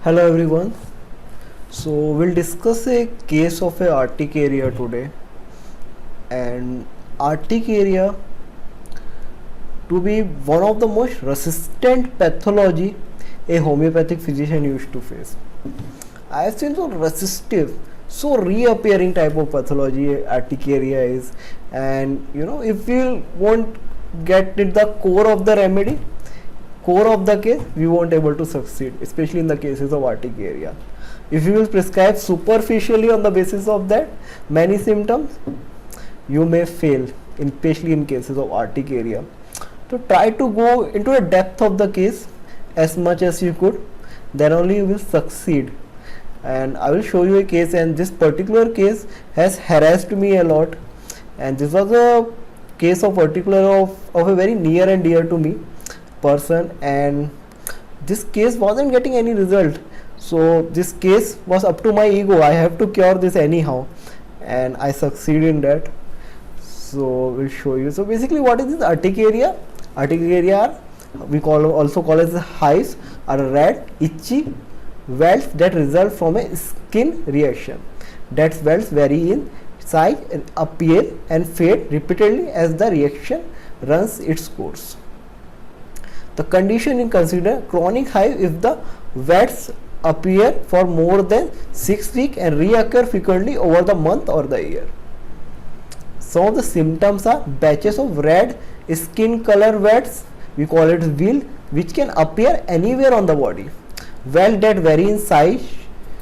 Hello everyone. So we'll discuss a case of a urticaria today. And urticaria to be one of the most resistant pathology a homeopathic physician used to face. I have seen so resistive, so reappearing type of pathology urticaria is, and if we won't get it the core of the remedy, core of the case, we won't able to succeed, especially in the cases of urticaria. If you will prescribe superficially on the basis of that many symptoms, you may fail, especially in cases of urticaria. So try to go into the depth of the case as much as you could, then only you will succeed. And I will show you a case, and this particular case has harassed me a lot, and this was a case of particular of a very near and dear to me person, and this case wasn't getting any result. So this case was up to my ego. I have to cure this anyhow, and I succeed in that. So we'll show you. So basically, what is this urticaria? Urticaria are, we also call as hives, are red, itchy welts that result from a skin reaction. That welts vary in size and appear and fade repeatedly as the reaction runs its course. The condition is considered chronic hive if the welts appear for more than 6 weeks and reoccur frequently over the month or the year. Some of the symptoms are batches of red skin color welts, we call it wheal, which can appear anywhere on the body. Welts that vary in size,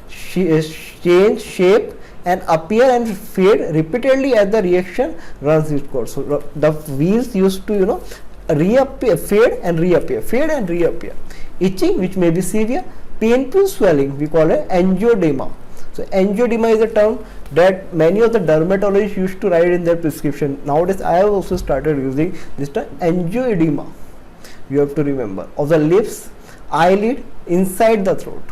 change shape and appear and fade repeatedly as the reaction runs its course. So the wheals used to reappear, fade and reappear. Itching, which may be severe. Painful swelling, we call it angioedema. So angioedema is a term that many of the dermatologists used to write in their prescription. Nowadays I have also started using this term, angioedema. You have to remember, of the lips, eyelid, inside the throat.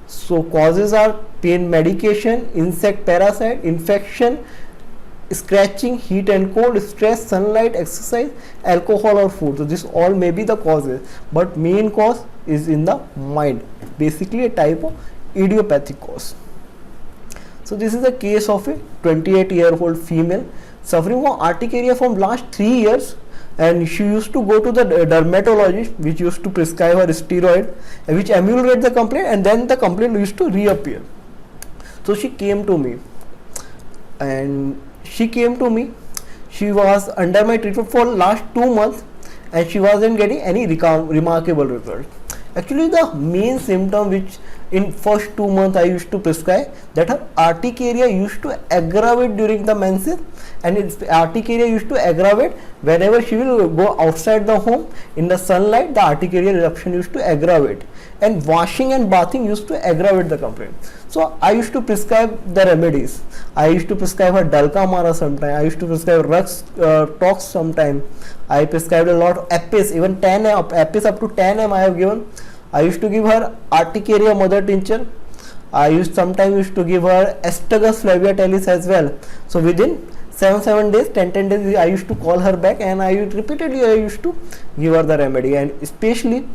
So causes are pain medication, insect parasite, infection, scratching, heat and cold, stress, sunlight, exercise, alcohol or food. So this all may be the causes, but main cause is in the mind, basically a type of idiopathic cause. So this is a case of a 28-year-old female suffering from urticaria from last 3 years, and she used to go to the dermatologist, which used to prescribe her steroid, which ameliorate the complaint, and then the complaint used to reappear. So she came to me, she was under my treatment for last 2 months, and she wasn't getting any remarkable result. Actually, the main symptom which in first 2 months I used to prescribe, that her urticaria used to aggravate during the menses, and urticaria used to aggravate whenever she will go outside the home in the sunlight. The urticaria eruption used to aggravate, and washing and bathing used to aggravate the complaint. So I used to prescribe the remedies. I used to prescribe her Dalkamara sometime. I used to prescribe Rux Tox sometime. I prescribed a lot of Apis, even 10 Apis up to 10 I have given. I used to give her Urticaria mother tincture. I sometimes used to give her Astragalus flaviatilis as well. So within 7 days, 10 days, I used to call her back, and I used to give her the remedy. And especially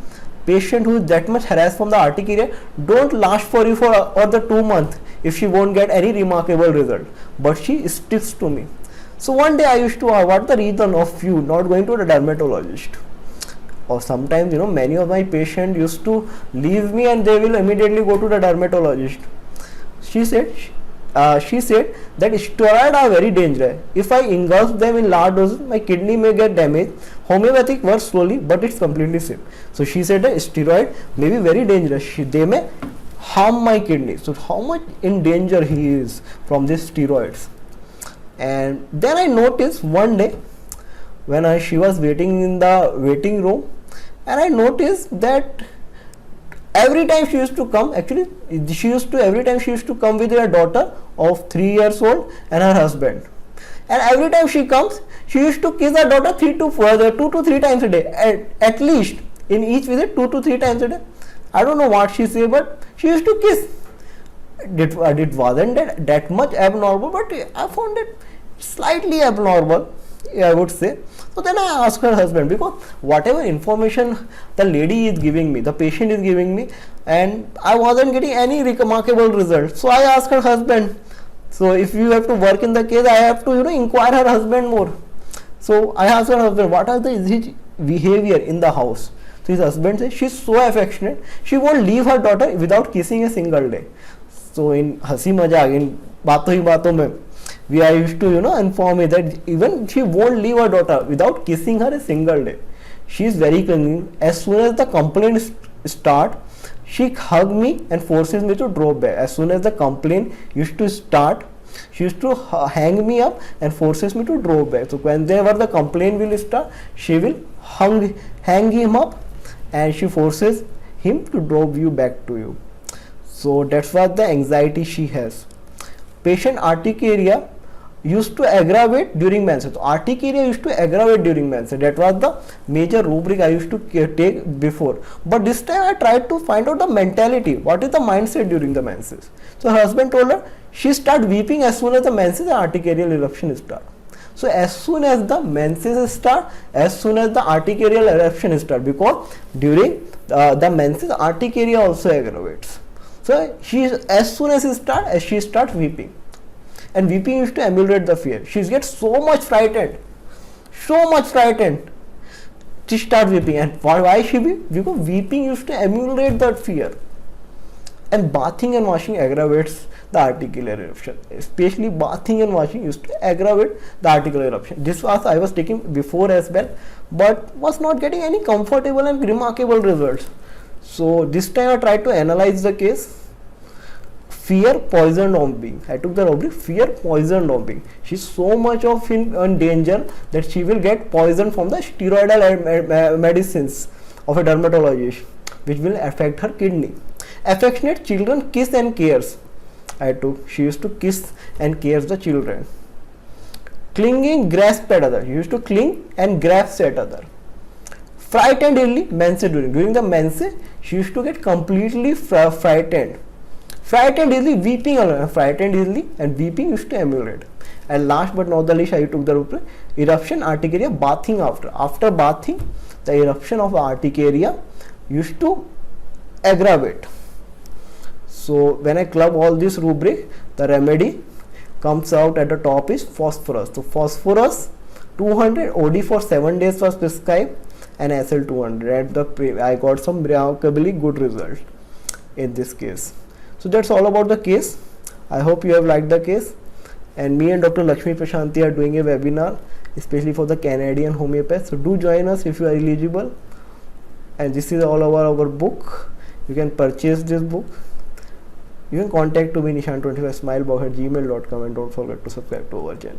patient who is that much harassed from the urticaria don't last for you for the 2 months if she won't get any remarkable result, but she sticks to me. So one day I used to ask, what the reason of you not going to the dermatologist? Or sometimes many of my patients used to leave me and they will immediately go to the dermatologist. She said that steroids are very dangerous. If I ingulf them in large doses, my kidney may get damaged. Homeopathic works slowly, but it's completely safe. So she said that steroid may be very dangerous. They may harm my kidney. So how much in danger he is from these steroids? And then I noticed one day when she was waiting in the waiting room, and I noticed that every time she used to come, every time she used to come with her daughter of 3 years old and her husband. And every time she comes, she used to kiss her daughter 2 to 3 times a day, at least in each visit 2 to 3 times a day. I don't know what she said, but she used to kiss. It wasn't that much abnormal, but I found it slightly abnormal, I would say. So then I asked her husband, because whatever information the lady is giving me, the patient is giving me, and I wasn't getting any remarkable result. So I asked her husband. So if you have to work in the case, I have to inquire her husband more. So I asked her husband, what are his behavior in the house? So his husband says, she's so affectionate, she won't leave her daughter without kissing a single day. So in हंसी मजाक, in बातों ही बातों में, we are used to inform me that even she won't leave her daughter without kissing her a single day. She is very clingy. As soon as the complaint start, she hug me and forces me to drop back. As soon as the complaint used to start, she used to hang me up and forces me to drop back. So whenever the complaint will start, she will hang him up and she forces him to drop you back to you. So that's what the anxiety she has. Patient urticaria used to aggravate during menses. So urticaria used to aggravate during menses. That was the major rubric I used to take before. But this time I tried to find out the mentality. What is the mindset during the menses? So her husband told her she started weeping as soon as the menses and urticarial eruption start. So as soon as the menses start, as soon as the urticarial eruption start, because during the menses urticaria also aggravates. So as soon as she starts weeping. And weeping used to ameliorate the fear. She gets so much frightened. She starts weeping. And why she weep? Because weeping used to ameliorate that fear. And bathing and washing aggravates the articular eruption. Especially bathing and washing used to aggravate the articular eruption. This was I was taking before as well, but was not getting any comfortable and remarkable results. So this time I tried to analyze the case. Fear poisoned Ombi. I took the rubric fear poisoned Ombi. She's so much of in danger that she will get poisoned from the steroidal medicines of a dermatologist, which will affect her kidney. Affectionate children kiss and cares. She used to kiss and cares the children. Clinging, grasp at other. She used to cling and grasp at other. Frightened easily, menses during the menses, she used to get completely frightened. Frightened easily, weeping alone. Frightened easily and weeping used to ameliorate. And last but not the least, I took the rubric eruption urticaria, bathing after. After bathing, the eruption of urticaria used to aggravate. So when I club all this rubric, the remedy comes out at the top is phosphorus. So phosphorus 200 OD for 7 days was prescribed and SL 200. I got some remarkably good result in this case. So that's all about the case. I hope you have liked the case. And me and Dr. Lakshmi Prashanti are doing a webinar especially for the Canadian homeopaths. So do join us if you are eligible. And this is all over our book. You can purchase this book. You can contact to me nishan25smilebox@gmail.com and don't forget to subscribe to our channel.